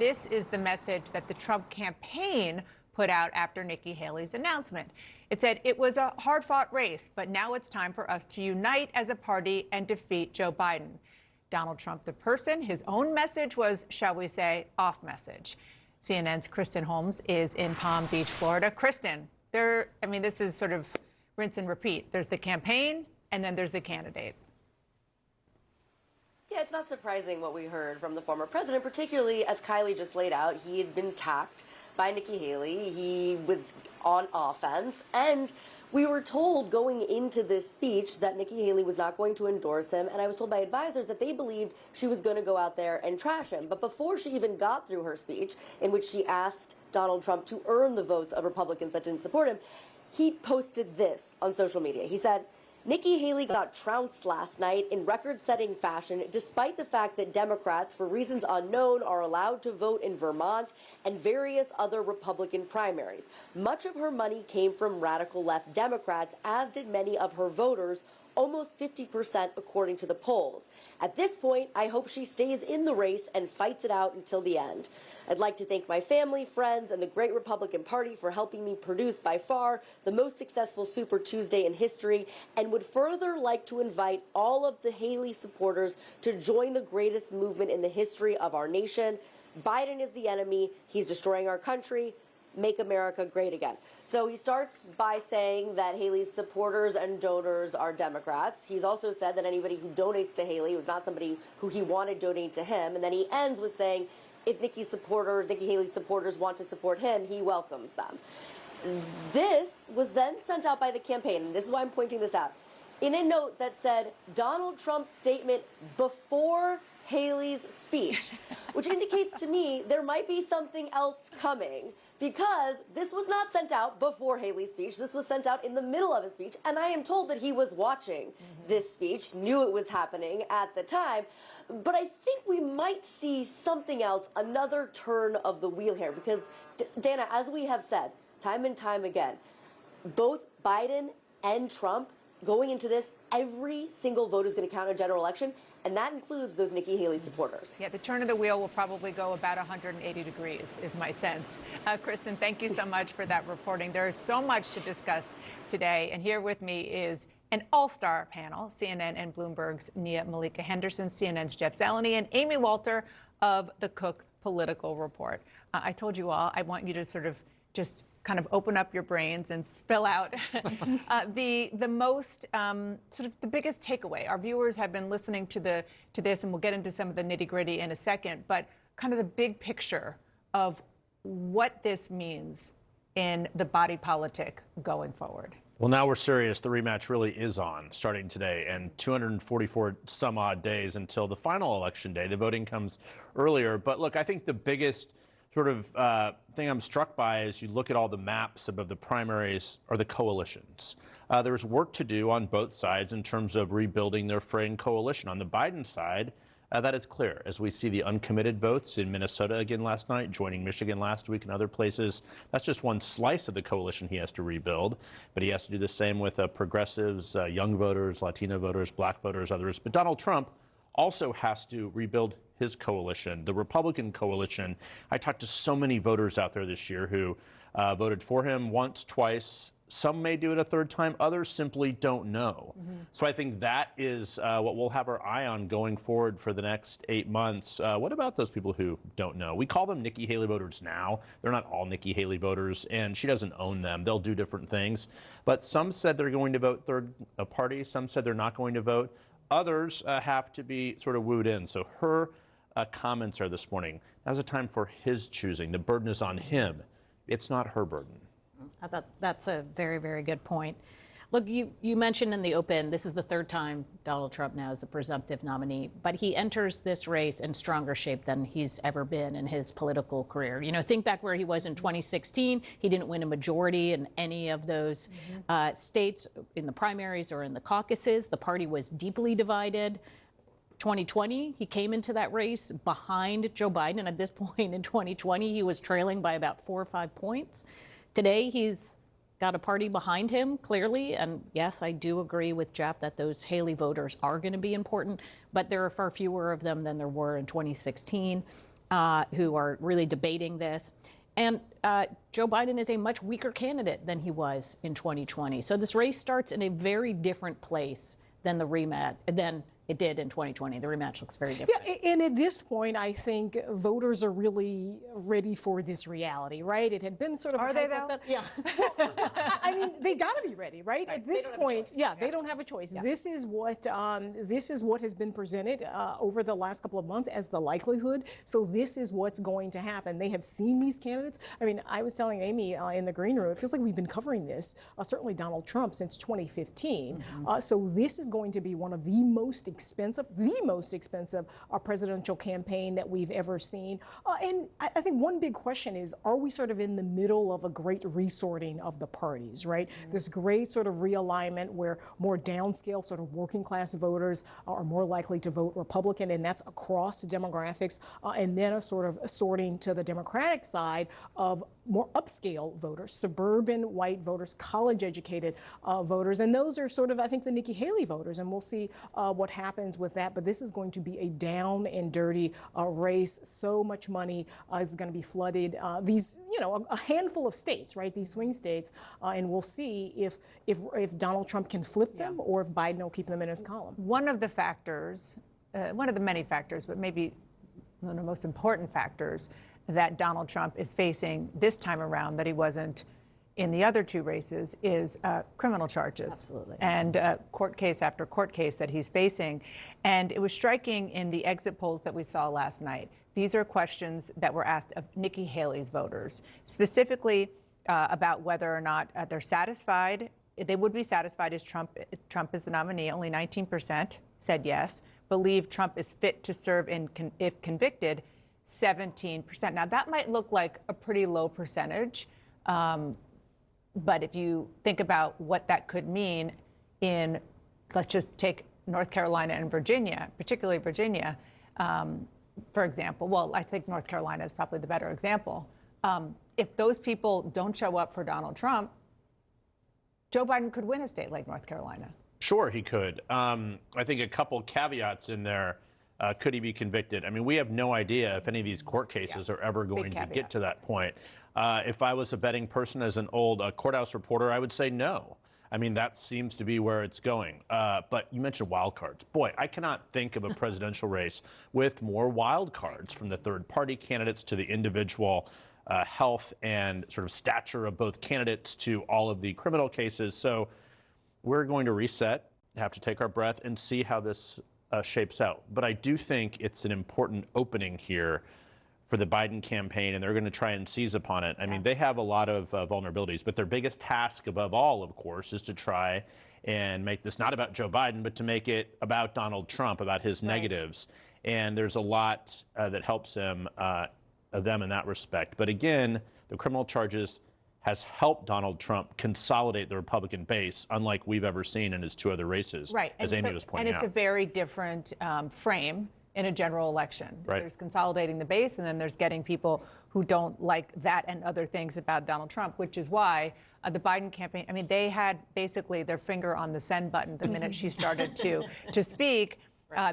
this is the message that the Trump campaign put out after Nikki Haley's announcement. It said it was a hard-fought race, but now it's time for us to unite as a party and defeat Joe Biden. Donald Trump, the person, his own message was, shall we say, off message. CNN's Kristen Holmes is in Palm Beach, Florida. Kristen, this is sort of rinse and repeat. There's the campaign, and then there's the candidate. Yeah, it's not surprising what we heard from the former president, particularly as Kylie just laid out. He had been attacked by Nikki Haley. He was on offense, and we were told going into this speech that Nikki Haley was not going to endorse him, and I was told by advisors that they believed she was going to go out there and trash him. But before she even got through her speech, in which she asked Donald Trump to earn the votes of Republicans that didn't support him, he posted this on social media. He said, Nikki Haley got trounced last night in record-setting fashion, despite the fact that Democrats, for reasons unknown, are allowed to vote in Vermont and various other Republican primaries. Much of her money came from radical left Democrats, as did many of her voters, almost 50% according to the polls. At this point, I hope she stays in the race and fights it out until the end. I'd like to thank my family, friends, and the great Republican Party for helping me produce by far the most successful Super Tuesday in history, and would further like to invite all of the Haley supporters to join the greatest movement in the history of our nation. Biden is the enemy. He's destroying our country. Make America great again. So he starts by saying that Haley's supporters and donors are Democrats. He's also said that anybody who donates to Haley was not somebody who he wanted donating to him. And then he ends with saying if Nikki Haley's supporters want to support him, he welcomes them. This was then sent out by the campaign, and this is why I'm pointing this out, in a note that said Donald Trump's statement before Haley's speech, which indicates to me there might be something else coming, because this was not sent out before Haley's speech. This was sent out in the middle of his speech, and I am told that he was watching this speech, knew it was happening at the time. But I think we might see something else, another turn of the wheel here, because, Dana, as we have said time and time again, both Biden and Trump, going into this, every single vote is going to count in a general election, and that includes those Nikki Haley supporters. Yeah, the turn of the wheel will probably go about 180 degrees, is my sense. Kristen, thank you so much for that reporting. There is so much to discuss today, and here with me is an all-star panel, CNN and Bloomberg's Nia Malika Henderson, CNN's Jeff Zeleny, and Amy Walter of the Cook Political Report. I told you all, I want you to sort of just kind of open up your brains and spill out the most sort of the biggest takeaway. Our viewers have been listening to this, and we'll get into some of the nitty-gritty in a second, but kind of the big picture of what this means in the body politic going forward. Well, now we're serious. The rematch really is on starting today, and 244 some odd days until the final election day. The voting comes earlier, but look, I think the biggest sort of thing I'm struck by as you look at all the maps of the primaries are the coalitions. There's work to do on both sides in terms of rebuilding their fraying coalition. On the Biden side, that is clear as we see the uncommitted votes in Minnesota again last night, joining Michigan last week and other places. That's just one slice of the coalition he has to rebuild, but he has to do the same with progressives, young voters, Latino voters, black voters, others. But Donald Trump also has to rebuild his coalition, the Republican coalition. I talked to so many voters out there this year who voted for him once, twice. Some may do it a third time. Others simply don't know. So I think that is what we'll have our eye on going forward for the next 8 months. What about those people who don't know? We call them Nikki Haley voters now. They're not all Nikki Haley voters, and she doesn't own them. They'll do different things. But some said they're going to vote third party. Some said they're not going to vote. Others have to be sort of wooed in. So her comments are this morning. Now's a time for his choosing. The burden is on him. It's not her burden. I thought that's a very, very good point. Look, you mentioned in the open, this is the third time Donald Trump now is a presumptive nominee, but he enters this race in stronger shape than he's ever been in his political career. You know, think back where he was in 2016. He didn't win a majority in any of those states in the primaries or in the caucuses. The party was deeply divided. 2020, he came into that race behind Joe Biden, and at this point in 2020, he was trailing by about 4 or 5 points. Today, he's got a party behind him, clearly, and yes, I do agree with Jeff that those Haley voters are going to be important, but there are far fewer of them than there were in 2016. who are really debating this. And Joe Biden is a much weaker candidate than he was in 2020. So this race starts in a very different place than the rematch, than it did in 2020. The rematch looks very different. Yeah, and at this point, I think voters are really ready for this reality, right? It had been sort of. Are they though? Yeah. I mean, they got to be ready, right? At this point, they don't have a choice. Yeah. This is what has been presented over the last couple of months as the likelihood. So this is what's going to happen. They have seen these candidates. I mean, I was telling Amy in the green room, it feels like we've been covering this, certainly Donald Trump, since 2015. Mm-hmm. So this is going to be one of the most expensive presidential campaign that we've ever seen. And I think one big question is, are we sort of in the middle of a great resorting of the parties, right? Mm-hmm. This great sort of realignment where more downscale sort of working class voters are more likely to vote Republican, and that's across demographics, and then a sort of sorting to the Democratic side of more upscale voters, suburban white voters, college-educated voters, and those are sort of, I think, the Nikki Haley voters, and we'll see what happens with that. But this is going to be a down and dirty race. So much money is going to be flooded. These, a handful of states, right? These swing states, and we'll see if Donald Trump can flip them or if Biden will keep them in his column. One of the factors, one of the many factors, but maybe one of the most important factors that Donald Trump is facing this time around that he wasn't in the other two races is criminal charges. Absolutely. And court case after court case that he's facing. And it was striking in the exit polls that we saw last night. These are questions that were asked of Nikki Haley's voters, specifically about whether or not they're satisfied. They would be satisfied as Trump is the nominee. Only 19% said yes. Believe Trump is fit to serve if convicted. 17%. Now, that might look like a pretty low percentage, but if you think about what that could mean in, let's just take North Carolina and Virginia, particularly Virginia, for example. Well, I think North Carolina is probably the better example. If those people don't show up for Donald Trump, Joe Biden could win a state like North Carolina. Sure, he could. I think a couple caveats in there. Could he be convicted? I mean, we have no idea if any of these court cases are ever going to get to that point. If I was a betting person as an old courthouse reporter, I would say no. I mean, that seems to be where it's going. But you mentioned wild cards. Boy, I cannot think of a presidential race with more wild cards, from the third-party candidates to the individual health and sort of stature of both candidates to all of the criminal cases. So we're going to reset, have to take our breath, and see how this shapes out. But I do think it's an important opening here for the Biden campaign, and they're going to try and seize upon it. I mean, they have a lot of vulnerabilities, but their biggest task above all, of course, is to try and make this not about Joe Biden, but to make it about Donald Trump, about his negatives. And there's a lot that helps them in that respect. But again, the criminal charges has helped Donald Trump consolidate the Republican base, unlike we've ever seen in his two other races, as Amy was pointing out. And it's a very different frame in a general election. Right. There's consolidating the base, and then there's getting people who don't like that and other things about Donald Trump, which is why the Biden campaign, I mean, they had basically their finger on the send button the minute she started to speak.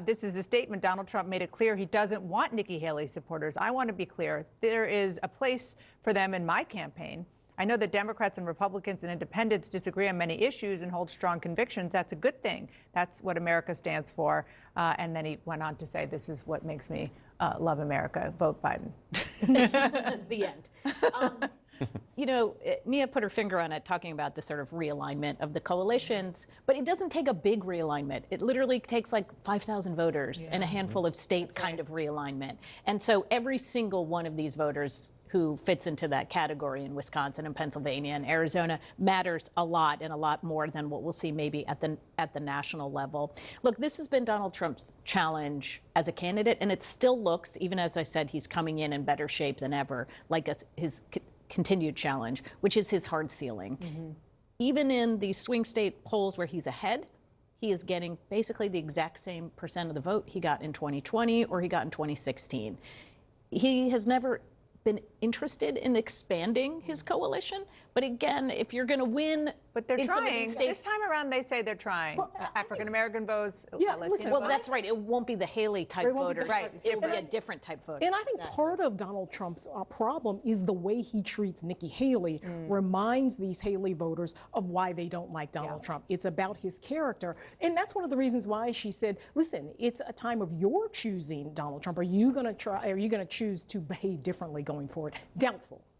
This is a statement. Donald Trump made it clear he doesn't want Nikki Haley supporters. I want to be clear. There is a place for them in my campaign. I know that Democrats and Republicans and independents disagree on many issues and hold strong convictions. That's a good thing. That's what America stands for. And then he went on to say, this is what makes me love America. Vote Biden. The end. Nia put her finger on it, talking about the sort of realignment of the coalitions, but it doesn't take a big realignment. It literally takes like 5,000 voters and a handful of state kind of realignment. And so every single one of these voters who fits into that category in Wisconsin and Pennsylvania and Arizona matters a lot, and a lot more than what we'll see maybe at the national level. Look, this has been Donald Trump's challenge as a candidate, and it still looks, even as I said, he's coming in better shape than ever, like his continued challenge, which is his hard ceiling. Mm-hmm. Even in the swing state polls where he's ahead, he is getting basically the exact same percent of the vote he got in 2020 or he got in 2016. He has never been interested in expanding his coalition, but But again, if you're going to win, But they're in some of trying. these This states, time around, they say they're trying. Well, I think- African American votes, Yeah, Latino listen, well, votes. that's right. It won't be the Haley type It won't be the voters. Right, It will be a different. different type voter. And I think part of Donald Trump's problem is the way he treats Nikki Haley reminds these Haley voters of why they don't like Donald Trump. It's about his character. And that's one of the reasons why she said, listen, it's a time of your choosing Donald Trump. Are you going to choose to behave differently going forward? Doubtful.